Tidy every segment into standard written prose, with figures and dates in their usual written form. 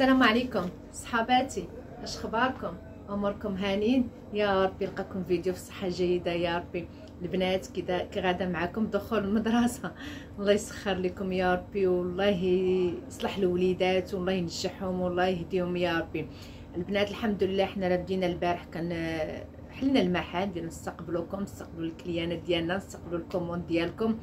السلام عليكم صحاباتي، اش اخباركم؟ اموركم هانين؟ يا ربي نلقاكم فيديو في صحه جيده يا ربي. البنات كي غادا معكم دخول المدرسه، الله يسخر لكم يا ربي، والله يصلح الوليدات والله ينجحهم والله يهديهم يا ربي. البنات الحمد لله حنا بدينا البارح، كان حلنا المحل ديال نستقبلوكم، نستقبلوا الكليانات ديالنا، نستقبلوا الكوموند ديالكم.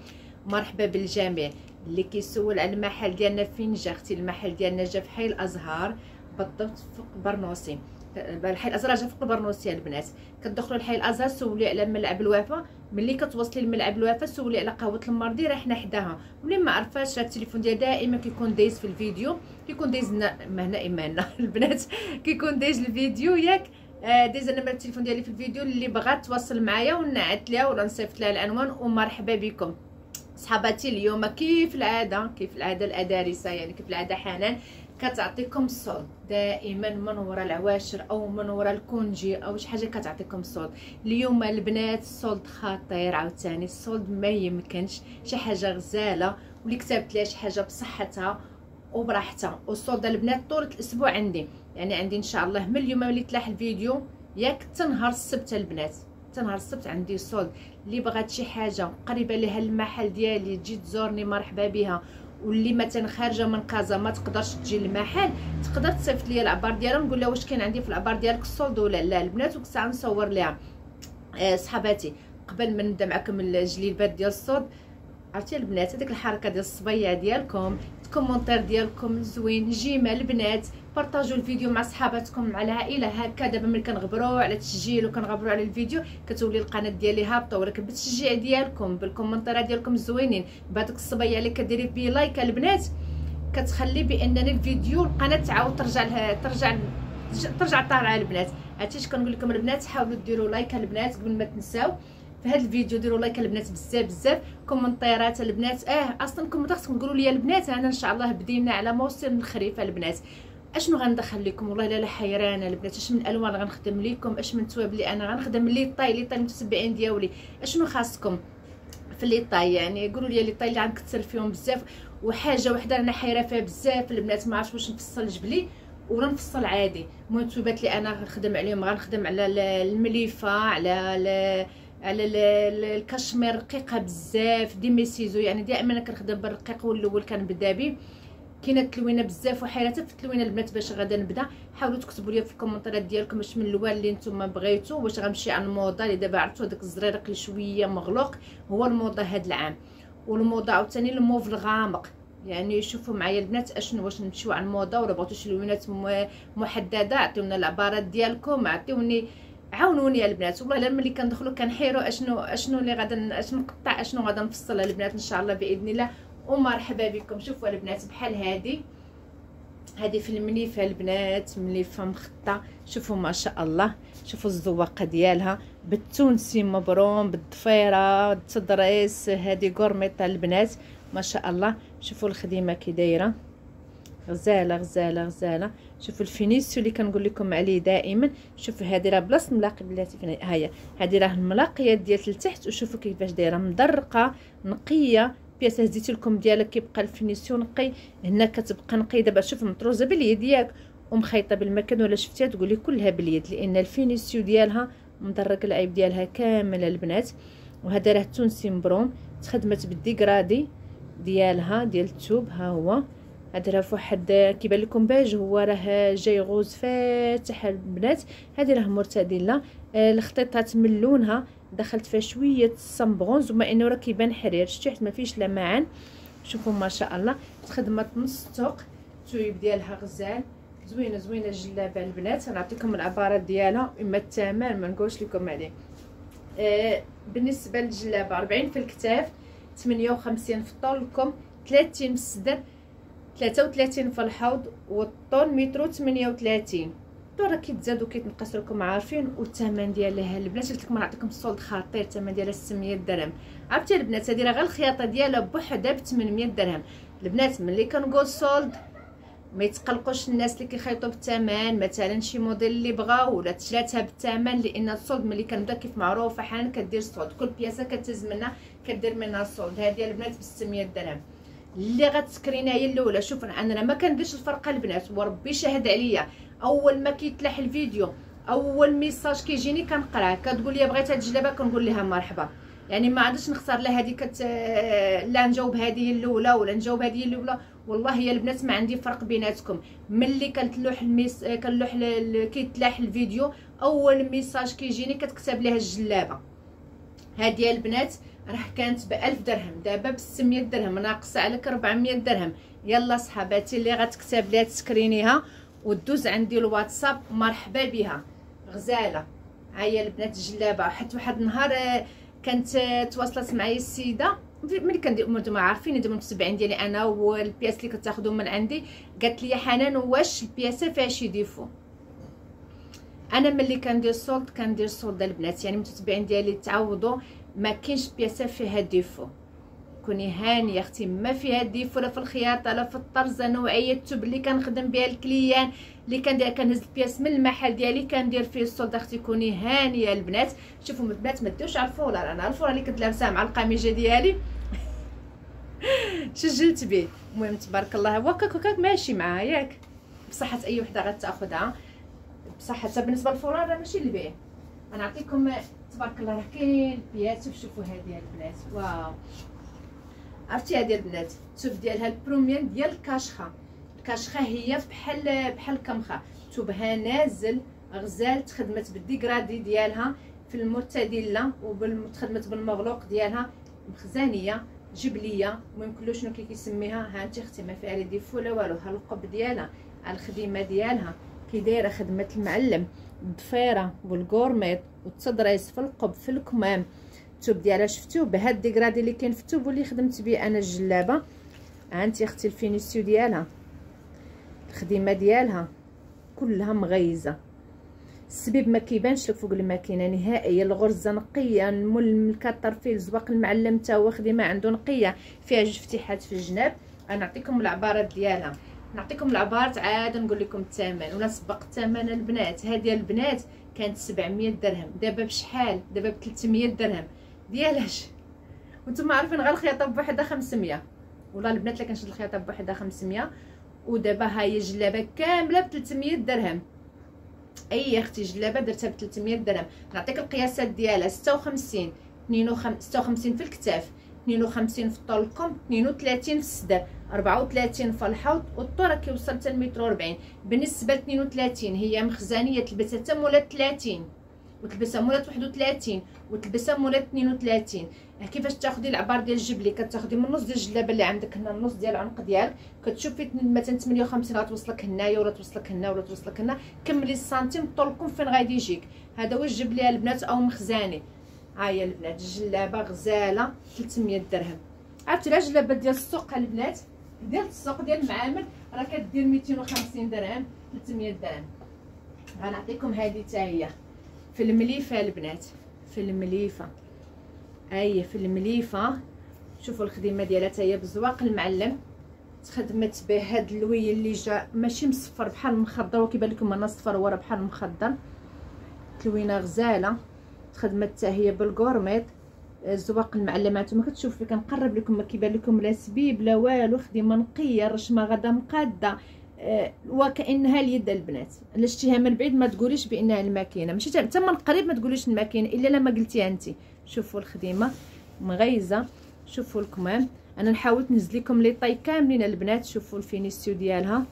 مرحبا بالجميع. اللي كيسول على المحل ديالنا فين جا اختي، المحل ديالنا جا في حي الازهار بالضبط فوق البرنوسي. الحي الازهر جا فوق البرنوسي البنات. كتدخلوا لحي الازهر سولي على ملعب الوفا، ملي كتوصلي لملعب الوفا سولي على قهوه المرضي، راه حنا حداها. واللي ما عرفاش راه التليفون ديالها دائما كيكون دايز في الفيديو، كيكون دايز هنا البنات كيكون دايز الفيديو ياك. دايز نمره التليفون ديالي في الفيديو، اللي بغات تواصل معايا ونعت لها ولا نصيفط لها العنوان. ومرحبا بكم صحاباتي. اليوم كيف العاده الادارسه، يعني كيف العاده حنان كتعطيكم الصوت دائما من وراء العواشر او من وراء الكونجي او شي حاجه كتعطيكم الصوت. اليوم البنات الصوت خطير عاوتاني، الصوت ما يمكنش، شي حاجه غزاله واللي كتبت لها شي حاجه بصحتها وبراحتها. والصوت البنات طول الاسبوع عندي، يعني عندي ان شاء الله من اليوم ملي تلاح الفيديو ياك تنهار السبت البنات، تنهار السبت عندي صول. اللي بغات شي حاجه قريبه لها المحل ديالي تجي تزورني مرحبا بها. واللي مثلا خارجه من كازا ما تقدرش تجي للمحل، تقدر تصيفط لي العبار ديالها ونقول لها واش كاين عندي في العبار ديالك الصولد ولا لا البنات، وكساعه نصور ليها. صحاباتي قبل ما نبدا معكم الجليبات ديال الصوت، عرفتي البنات هذيك الحركه ديال الصبيع ديالكم، الكومونتير ديالكم زوين جيمه البنات، بارطاجوا الفيديو مع صحاباتكم مع العائله. هكا دابا ملي كنغبروا على التسجيل وكنغبروا على الفيديو كتولي القناه ديالي هابطه، ولكن بالتشجيع ديالكم بالكومونتيرات ديالكم الزوينين بهذاك الصبيع اللي كديري بيه لايك البنات، كتخلي بانني الفيديو القناه تعاود ترجع طالعه البنات. هادشي اش كنقول لكم البنات، حاولوا ديروا لايك البنات قبل ما تنساو في هذا الفيديو، ديروا لايك البنات بزاف كومنطيرات البنات. اصلا كومنطات تقولوا لي البنات انا ان شاء الله بدينا على موسم الخريف البنات، اشنو غندخل لكم؟ والله لا حيرانه البنات، اش من الوان غنخدم لكم، اش من تواب اللي انا غنخدم لي طاي المتتبعين ديالي، اشنو خاصكم في لي طاي؟ يعني قولوا لي لي طاي اللي غنكثر فيهم بزاف. وحاجه وحده انا حيره فيها بزاف البنات، ما عرفتش واش نفصل جبلي ولا نفصل عادي. المهم التوبات اللي انا غنخدم عليهم، غنخدم على المليفه، على الكشمير رقيقه بزاف دي ميسيزو، يعني دائما كنخدم بالرقيق والاول كنبدا به. كاينه تلوينه بزاف وحيرات في التلوينه البنات. باش غادا نبدا حاولوا تكتبوا لي في الكومنتات ديالكم واش من الوان اللي نتوما بغيتو، واش غنمشي على الموضه اللي دابا عرفتوا داك الزريرق اللي شويه مغلوق هو الموضه هذا العام، والموضه عاوتاني الموف الغامق. يعني شوفوا معايا البنات اشنو، واش نمشيو على الموضه ولا بغيتو شي لوينات محدده؟ عطيونا العبارات ديالكم، عاونوني البنات. والله ملي كندخلوا كنحيروا اشنو اللي غادا، اشنو نقطع اشنو غادا نفصل البنات ان شاء الله باذن الله. ومرحبا بكم. شوفوا البنات بحال هذه في المليفه البنات، مليفه مخطه، شوفوا ما شاء الله، شوفوا الزواقه ديالها بالتونسي مبروم بالضفيره التدريس، هذه غورميط البنات ما شاء الله. شوفوا الخديمه كي دايره غزاله. شوفوا الفينيسيو اللي كنقول لكم عليه دائما. شوفوا هذه راه بلاصه ملاقي بلاتي، هيا هذه راه الملاقيات ديال التحت، وشوفوا كيفاش دايره مدرقه نقيه. بياسه هزيت لكم ديالها كيبقى الفينيسيو نقي، هنا كتبقى نقي. دابا شوف مطروزه باليد ياك ومخيطه بالمكان، ولا شفتيها تقولي كلها باليد، لان الفينيسيو ديالها مدرق العيب ديالها كامل البنات. وهذا راه تونسي مبروم، تخدمت بالديكرادي ديالها ديال الثوب. ها هو هذا راه فواحد كيبان لكم باج، هو راه جاي غوز فاتح البنات. هذه راه مرتدله، الخطيطات من لونها دخلت فيها شويه الصمبغونز، وما انه راه كيبان حرير، شتي حيت ما فيش لمعان. شوفوا ما شاء الله تخدمت نص السوق، التويب ديالها غزال زوينه الجلابه البنات. غنعطيكم العبارات ديالها اما الثمن ما نقولش لكم عليه. بالنسبه للجلابه 40 في الكتاف، 58 في الطول لكم، 30 في الصدر، 33 في الحوض، والطول متر 38. راه كيتزاد وكيتنقص لكم عارفين. والثمن ديالها البنات قلت لكم نعطيكم الصولد خطير، الثمن ديالها 600 درهم. عرفتي البنات هذه راه غير الخياطه ديالها بوحدها ب 800 درهم. البنات ملي كنقول صولد ما يتقلقوش الناس اللي كيخيطوا بالثمن، مثلا شي موديل اللي بغاو ولا تشراتها بالثمن، لان الصولد ملي كنبدا كيف معروفه حنان كدير الصولد، كل بياسه كتهز منها كدير منها الصولد. هذه البنات ب 600 درهم. اللي غتسكرينها هي الاولى. شوف انا ما كنديرش الفرقه البنات، وربي شاهد عليا، اول ما كيتلاح الفيديو اول ميساج كيجيني كنقراه، كتقول لي بغيت هاد الجلابه كنقول لها مرحبا. يعني ما عادش نختار لا هذه لا نجاوب هذه الاولى ولا نجاوب هذه الاولى. والله يا البنات ما عندي فرق بيناتكم. ملي كيتلاح الفيديو اول ميساج كيجيني كتكتب لها الجلابه. هذه يا البنات راه كانت ب1000 درهم، دابا ب600 درهم، ناقصه عليك 400 درهم. يلا صحباتي اللي غتكتب ليها تسكرينيها ودوز عندي الواتساب مرحبا بها. غزاله هيا البنات الجلابه. حتى واحد النهار كانت تواصلت معايا السيده ملي كندير، نتوما عارفين انتم متبعين ديالي انا والبياس اللي كتاخذوا من عندي، قالت لي حنان واش البياسه فيها شي ديفو؟ انا ملي كندير سولد كندير سولد البنات، يعني متتبعين ديالي تعوضوا، ما كاينش بياسه فيها ديفو. كوني هانيه اختي، ما فيها ديفو لا في الخياطه لا في الطرزه. نوعيه التوب اللي كنخدم بها الكليان اللي كندير، كنهز البياس من المحل ديالي كندير فيه السولد اختي. كوني هانيه البنات. شوفوا البنات ما ديوش على الفولار، انا الفولار اللي كنت لابساه مع القميجه ديالي سجلت به. المهم تبارك الله وكاك ماشي معاها ياك، بصحه اي وحده غتاخذها بصحتها. بالنسبه للفولار راه ماشي البيع. انا نعطيكم تبارك الله راه كاين البيات. شوفوا هذه البنات، واو عرفتي هذه البنات التوب ديالها البروميير ديال الكاشخه. الكاشخه هي بحال الكمخه، توبها نازل غزال، تخدمت بالديكرادي ديالها في المرتدله وتخدمت بالمغلوق ديالها، مخزانيه جبليه. المهم كله شنو كيسميها. ها انت اختي ما فيها لا ديفو لا والو. ها القب ديالها، ها الخديمه ديالها كي دايره خدمه المعلم، الضفيره والكورميط والتضريس في القب في الكمام. التوب ديالها شفتوه بهاد الديكرادي اللي كاين في التوب واللي خدمت به انا الجلابه. ها انت اختي الفينيسيو ديالها، الخديمه ديالها كلها مغيزه. السبيب ما كيبانش لك فوق الماكينه نهائيا. الغرزه نقيه، الكتر فيه الزواق المعلم تا هو خديمه عنده نقيه، فيها جوج فتيحات في الجناب. غنعطيكم العبارات ديالها، نعطيكم العبارات عاد نقول لكم الثمن ولا سبق الثمن البنات. هذه البنات كانت 700 درهم، دابا بشحال؟ دابا ب 300 درهم. ديالاش وانتم عارفين غير الخياطه بوحدها 500. والله البنات اللي كنشد الخياطه بوحدها 500، ودابا ها هي جلابه كامله ب 300 درهم. اي اختي جلابه درتها ب 300 درهم. نعطيك القياسات ديالها 56 56 في الكتاف، 52 في الطول الكم، 32 في الصدر، 34 في الحوض، والطول كيوصل حتى المتر 40. بالنسبه ل 32 هي مخزانيه، تلبسها حتى مولات 30 وتلبسها مولات 31 وتلبسها مولات 32. كيفاش تاخدي العبار ديال الجبلي؟ كتاخدي من النص ديال الجلابه اللي عندك هنا، النص ديال العنق ديالك، كتشوفي مثلا 58 غتوصلك هنايا ولا توصلك هنا ولا توصلك هنا، كملي السنتيم طولكم فين غادي يجيك. هذا هو الجبلي البنات او مخزاني. ها هي البنات الجلابه غزاله 300 درهم. عرفتي لا جلابه ديال السوق البنات، ديال السوق ديال المعامل راه كدير 250 درهم 300 درهم. غنعطيكم هذه حتى هي في المليفه البنات، في المليفه. هي في المليفه. شوفوا الخدمه ديالها حتى هي بزواق المعلم، تخدمت به هاد اللوي اللي جا ماشي مصفر بحال المخضر، وكيبان لكم انا صفر ورا بحال المخضر. تلوينه غزاله، تخدمت حتى هي بالكورميط الزواق المعلم. هانتوما كتشوفوا كنقرب لكم، ما كيبان لكم لا سبيب لا والو، خدمه نقيه، الرشمه غدا مقاده، وكانها اليد البنات. الا شتيها من بعيد ما تقوليش بانها الماكينه، ماشي حتى من قريب ما تقوليش الماكينه الا لما قلتيها انت. شوفوا الخدمه مغيزه، شوفوا الكمام. انا حاولت نزل لكم لي طاي كاملين البنات. شوفوا الفينيسيو ديالها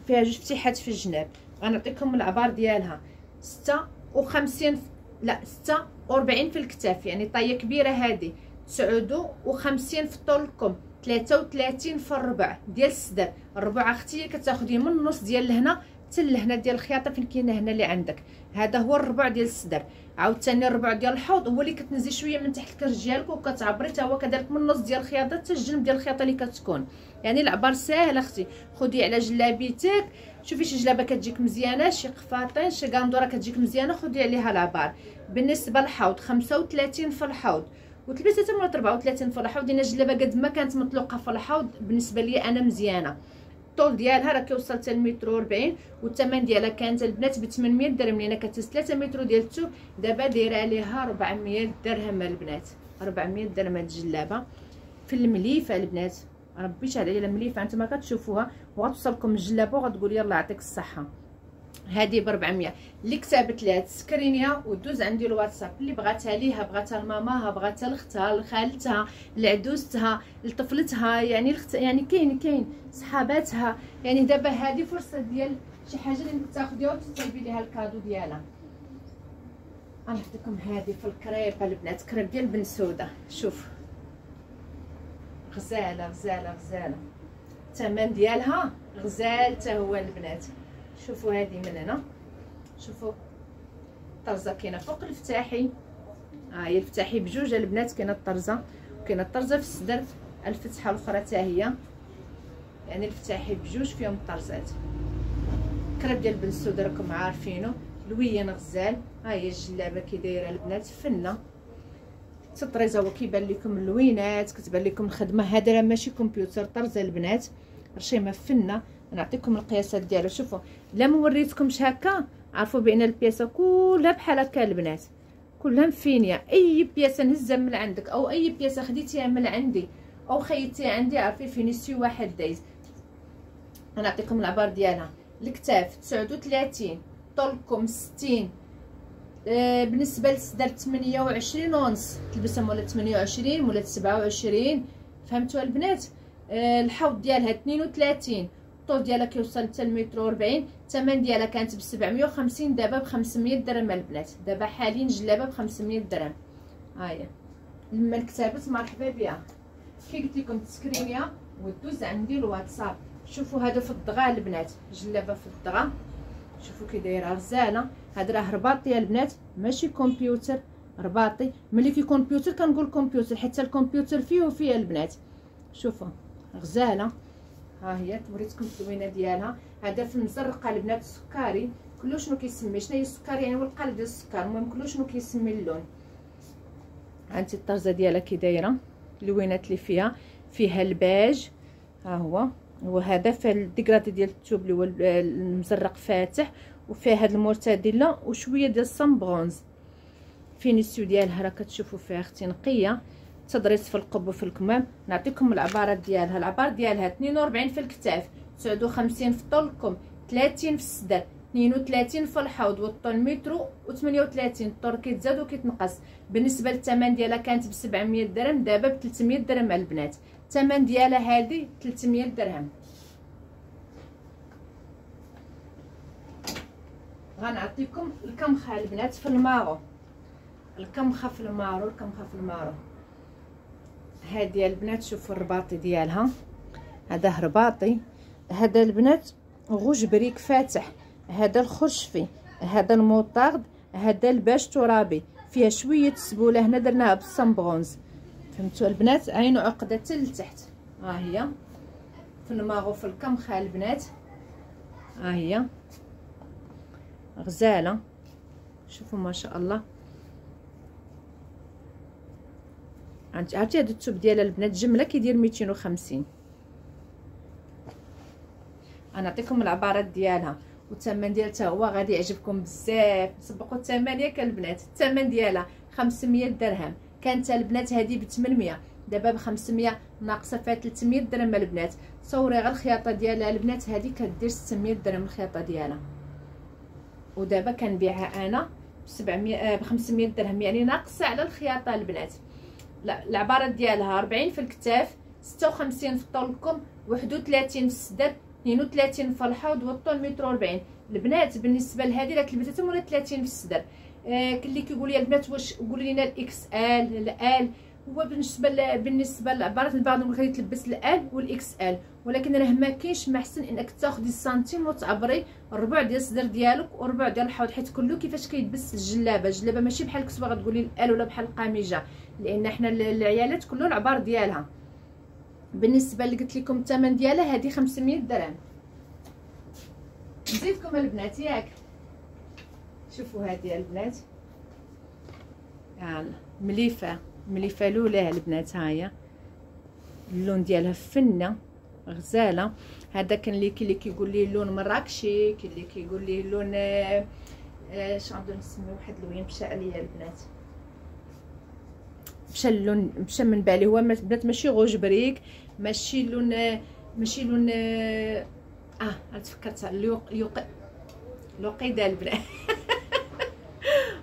فيها جوج فتيحات في الجناب. غنعطيكم العبار ديالها 56 لا 46 في الكتاف، يعني طايه كبيره هذه، 59 في طول الكم، 33 في الربع ديال الصدر. الربع اختي كتاخدي من النص ديال لهنا حتى لهنا ديال الخياطه فين كاينه هنا اللي عندك، هذا هو الربع ديال الصدر. عاوتاني الربع ديال الحوض هو اللي كتنزلي شويه من تحت الكرش ديالك وكتعبري حتى هو كذلك من النص ديال الخياطه حتى الجنب ديال الخياطه اللي كتكون. يعني العبار ساهل اختي، خدي على جلابيتك. شوفي شي جلابه كتجيك مزيانه، شي قفاطين شي قندوره كتجيك مزيانه، خدي عليها العبار. بالنسبه للحوض 35 في الحوض وتلبسها حتى مرات 34 في الحوض. انا الجلابه قد ما كانت مطلوقه في الحوض بالنسبه لي انا مزيانه. الطول ديالها راه كيوصل حتى المتر 40، والثمن ديالها كانت البنات ب 800 درهم، لان كتهز 3 متر ديال الثوب. دابا دايره عليها 400 درهم البنات، 400 درهم هاد الجلابه. في المليفه البنات، ربي شحال عليها مليفه. نتوما كتشوفوها وغتوصلكم الجلابه وغتقولي يلاه يعطيك الصحه. هذه ب 400. اللي كتبت ليها تسكرينيها ودوز عندي الواتساب، اللي بغاتها ليها، بغاتها لماماها، بغاتها لختها، لخالتها، لعدوزتها، لطفلتها، يعني يعني كاين صحاباتها. يعني دابا هذه فرصه ديال شي حاجه اللي تاخديها وتطيبي ليها الكادو ديالها. غنعطيكم هذه في الكريبه البنات، كريب ديال بن سوده. شوف غزاله غزاله غزاله، الثمن ديالها غزال حتى هو البنات. شوفوا هذه من هنا، شوفوا الطرزه كاينه فوق الفتاحي، هي الفتاحي بجوج البنات، كاينه الطرزه وكاينه الطرزه في الصدر، الفتحه الاخرى حتى هي، يعني الفتاحي بجوج فيهم الطرزات. كريب ديال بن سوده راكم عارفينه، لوين غزال. ها هي الجلابه كي دايره البنات فنه، التطريزه هو كيبان لكم اللوينات، كتبان لكم الخدمه. هذا راه ماشي كمبيوتر، طرزه البنات رشيمه فنه. نعطيكم القياسات ديالها. شوفوا لا ما وريتكمش هكا عرفوا بان البياسه كلها بحال هكا البنات، كلها مفينيه. اي بياسه نهزها من عندك او اي بياسه خديتيها من عندي او خيطتيها عندي عرفي فينيسيو واحد دايز. غنعطيكم العبار ديالها. الكتاف 39، طولكم 60. بالنسبه للصدر 28 ونص، تلبسها مولا 28 مولا 27. فهمتوا البنات؟ الحوض ديالها 32، الطول ديالها كيوصل حتى المتر و40. الثمن ديالها كانت ب 750، دابا ب 500 درهم البنات. دابا حاليا جلابه ب 500 درهم. ها هي لما الكتابات مرحبا بها. كي قلت لكم تسكرينيها ودوز عندي الواتساب. شوفوا هذا في الدغا البنات، جلابه في الدغا. شوفوا كي دايره غزاله. هذا راه رباطي البنات ماشي كمبيوتر، رباطي. ملي كيكون كمبيوتر كنقول كمبيوتر، حتى الكمبيوتر فيه وفيه البنات. شوفوا غزاله. ها هي وريتكم التلوينه ديالها. هذا في المزرقه البنات السكري، كله شنو كيسمي، شنو هي السكر يعني هو القلب ديال السكر، المهم كله شنو كيسمي اللون. عندي الطرزه ديالها كي دايره، اللوينات اللي فيها الباج. ها هو هذا في الديكراتي ديال الثوب اللي هو المزرق فاتح، وفيه هاد المورتاديلا وشويه ديال الصن برونز. فينيسيو ديالها راه كتشوفوا فيها اختي نقيه، تضريس في القب وفي الكمام. نعطيكم العبارات ديالها. العبار ديالها 42 في الكتاف، 59 في طولكم، 30 في الصدر، 32 في الحوض، والطول متر و38. الطول كيتزاد وكيتنقص. بالنسبه للثمن ديالها كانت ب 700 درهم، دابا ب 300 درهم البنات. الثمن ديالها هذه 300 درهم. غنعطيكم الكمخه البنات في المارو، الكمخه في المارو، الكمخه في المارو. هذه البنات شوفوا الرباطي ديالها، هذا رباطي، هذا البنات غوج بريك فاتح، هذا الخرشفي، هذا الموطارد، هذا الباش ترابي، فيها شويه سبوله هنا درناها بالصنبغونز. فهمتوا البنات؟ عينوا عقده حتى لتحت. ها هي في الماغو في الكمخه البنات. ها هي غزاله. شوفوا ما شاء الله. عرفتي هذا الثوب ديالها البنات جمله كيدير 250. غنعطيكم العبارات ديالها والثمن ديالها هو غادي يعجبكم بزاف. سبقوا الثمن ياك البنات. الثمن ديالها 500 درهم، كانت البنات هذه ب 800، دابا ب 500 ناقصه فيها 300 درهم البنات. صوري غير الخياطه ديالها البنات، هذه كدير 600 درهم الخياطه ديالها، ودابا كنبيعها انا ب 700 ب 500 درهم، يعني ناقصه على الخياطه البنات. لا العبارات ديالها 40 في الكتاف، 56 في طولكم، 31 في الصدر، 32 في الحوض، والطول متر 40 البنات. بالنسبه لهذه راه لبستها ولا 30 في الصدر. اللي كيقول لي البنات واش قولوا لنا الاكس ال ال. هو بالنسبه للعبارات البعض ممكن يتلبس الال والاكس ال، ولكن راه ما كاينش ما احسن انك تاخدي السنتيم وتعبري الربع ديال الصدر ديالك وربع ديال الحوض، حيت كله كيفاش كيلبس الجلابه. الجلابه ماشي بحال الكسوه غتقولي الال ولا بحال القميجه، لان حنا العيالات كله العبار ديالها. بالنسبه اللي قلت لكم الثمن ديالها هذه 500 درهم. نزيدكم البنات ياك. شوفوا هذه البنات يلا مليفه مليفه لولاه البنات. ها هي اللون ديالها فنه غزاله. هذا كان اللي كيقول لي اللون مراكشي، كاين اللي كيقول لي اللون اش غنبداو نسميو واحد اللون مشى عليا البنات. مشى اللون، مشى من بالي. هو البنات ماشي غوج بريك، ماشي لون تفكرتها لقيده البنات.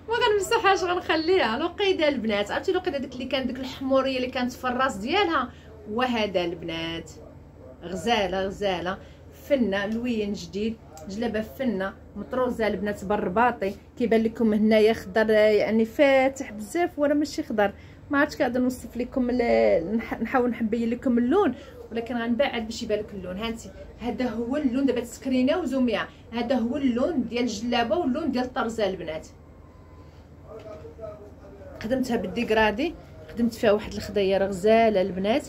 ما غنمسحهاش، غنخليها لقيده البنات. عرفتي لقيده ديك اللي كان ديك الحموريه اللي كانت في الراس ديالها، وهذا البنات غزاله فنه لوين جديد، جلابه فنه مطروزه البنات بالرباطي. كيبان لكم هنايا خضر يعني فاتح بزاف ولا ماشي خضر، ما عرفتش قاعده نوصف لكم، نحاول نبين لكم اللون، ولكن غنبعد باش يبان لك اللون. هانتي هذا هو اللون، دابا تسكرينه وزوميها، هذا هو اللون ديال الجلابه واللون ديال الطرزه البنات. خدمتها بالديكرادي، خدمت فيها واحد الخضيره غزاله البنات،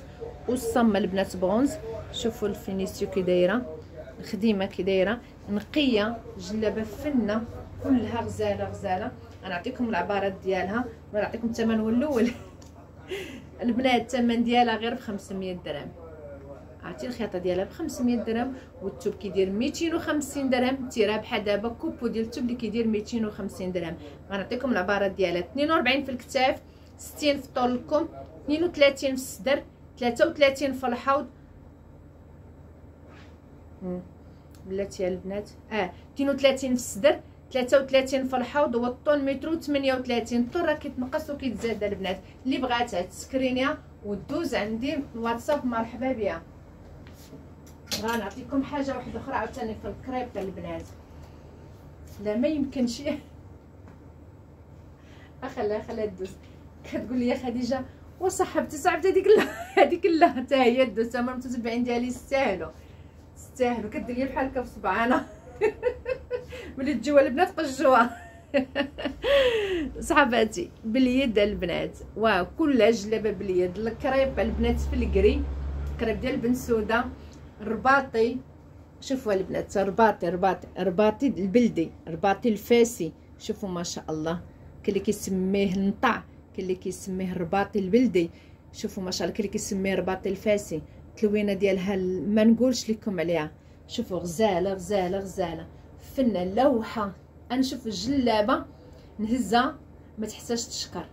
والصمه البنات برونز. شوفوا الفينيسيو كي دايره، الخديمه كي دايره نقيه، جلابه فنه كلها غزاله. غنعطيكم العبارات ديالها ونعطيكم الثمن الاول. البنات الثمن ديالها غير ب 500 درهم. عرفتي الخياطه ديالها ب 500 درهم، والثوب كيدير 250 درهم. انتي رابحه دابا كوبو ديال الثوب اللي كيدير 250 درهم. غنعطيكم العبارات ديالها: 42 في الكتاف، 60 في طول الكم، 32 في الصدر، 33 في الحوض. بلاتي البنات 32 في الصدر، 33 في الحوض، والطول متر 38. الطول راه كيتنقص وكيتزاد البنات. اللي بغاتها تسكرينيها ودوز عندي الواتساب، مرحبا بها. غنعطيكم حاجه واحده اخرى عاوتاني في الكريب تاع البنات، لا ما يمكنش. خليها تدوز. كتقول لي يا خديجه وصاحبتي هذيك لا حتى هي دوز، هما المتتبعين ديالي يستاهلوا كدير لي بحال هكا بصبعانه. ملي تجيو البنات قجوها. صحباتي باليد البنات، واه كلها جلابه باليد. الكريب البنات في الكري، الكريب ديال بنسوده الرباطي. شوفوا البنات رباطي البلدي، رباطي الفاسي. شوفوا ما شاء الله، كاين اللي كيسميه النطع، كاين اللي كيسميه الرباطي البلدي. شوفوا ما شاء الله، كاين اللي كيسميه رباطي الفاسي. التلوينه ديالها ما نقولش لكم عليها. شوفوا غزاله فنه لوحه. انا نشوف الجلابه نهزها ما تحتاجش تشكر.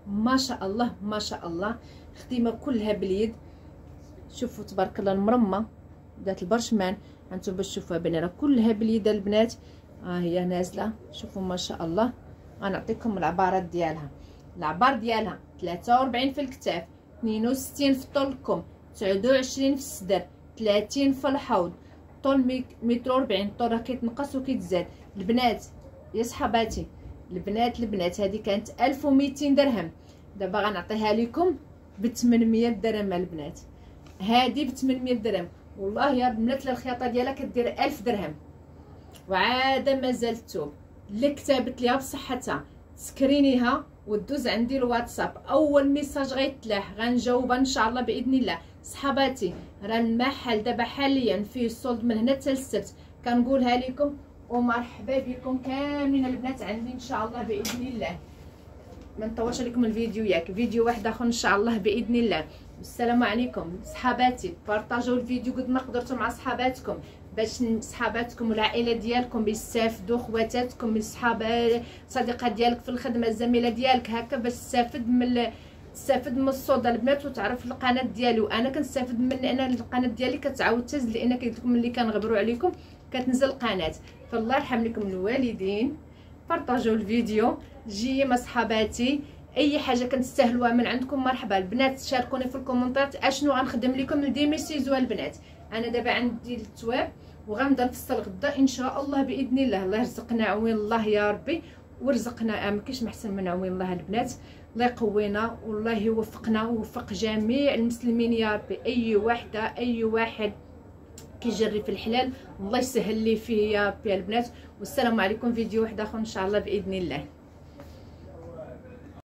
ما شاء الله خديمه كلها باليد. شوفوا تبارك الله المرمى دات البرشمان. هانتوما باش تشوفوها بان راه كلها باليد البنات. هي نازله. شوفوا ما شاء الله. غنعطيكم العبارات ديالها. العبار ديالها 43 في الكتاف، 62 في طول الكم، 29 في الصدر، 30 في الحوض، طول متر 40. الطول راه كيتنقص وكيتزاد البنات يا صحباتي. البنات هذه كانت 1200 درهم، دابا غنعطيها لكم ب 800 درهم البنات. هذه ب 800 درهم والله يا البنات. الخياطه ديالها كدير 1000 درهم، وعاد مازال الثوب. اللي كتبت ليها بصحتها سكرينيها ودوز عندي الواتساب. اول ميساج غيتلاح غنجاوبها ان شاء الله باذن الله. صحباتي راه المحل دابا حاليا فيه الصولد من هنا حتى السبت، كنقولها لكم ومرحبا بكم كاملين البنات عندي ان شاء الله باذن الله. ما نطولش عليكم الفيديو، ياك فيديو واحد اخر ان شاء الله باذن الله. السلام عليكم صحباتي. بارطاجيو الفيديو قد ما قدرتوا مع صحباتكم، باش صحاباتكم والعائله ديالكم يستافدوا، خواتاتكم صديقات ديالك في الخدمه، الزميله ديالك هكا، باش تستافد من الصودا البنات وتعرف القناه ديالي. وانا كنستافد من انا القناه ديالي كتعاود تزل، لان قلت لكم ملي كنغبروا عليكم كتنزل القناه. فالله يرحم لكم الوالدين. بارطاجيو الفيديو. جي مع صحاباتي اي حاجه كنستاهلوها من عندكم مرحبا. البنات شاركوني في الكومنتات اشنو غنخدم لكم لديميسيزو البنات. انا دابا عندي التواب وغنبدا نفصل غدا ان شاء الله باذن الله. الله يرزقنا عوين الله يا ربي، ورزقنا ما كاينش محسن من عوين الله البنات. الله يقوينا والله يوفقنا ووفق جميع المسلمين يا ربي. اي وحده اي واحد كيجري في الحلال الله يسهل لي فيه يا ربي البنات. والسلام عليكم. فيديو واحد اخر ان شاء الله باذن الله.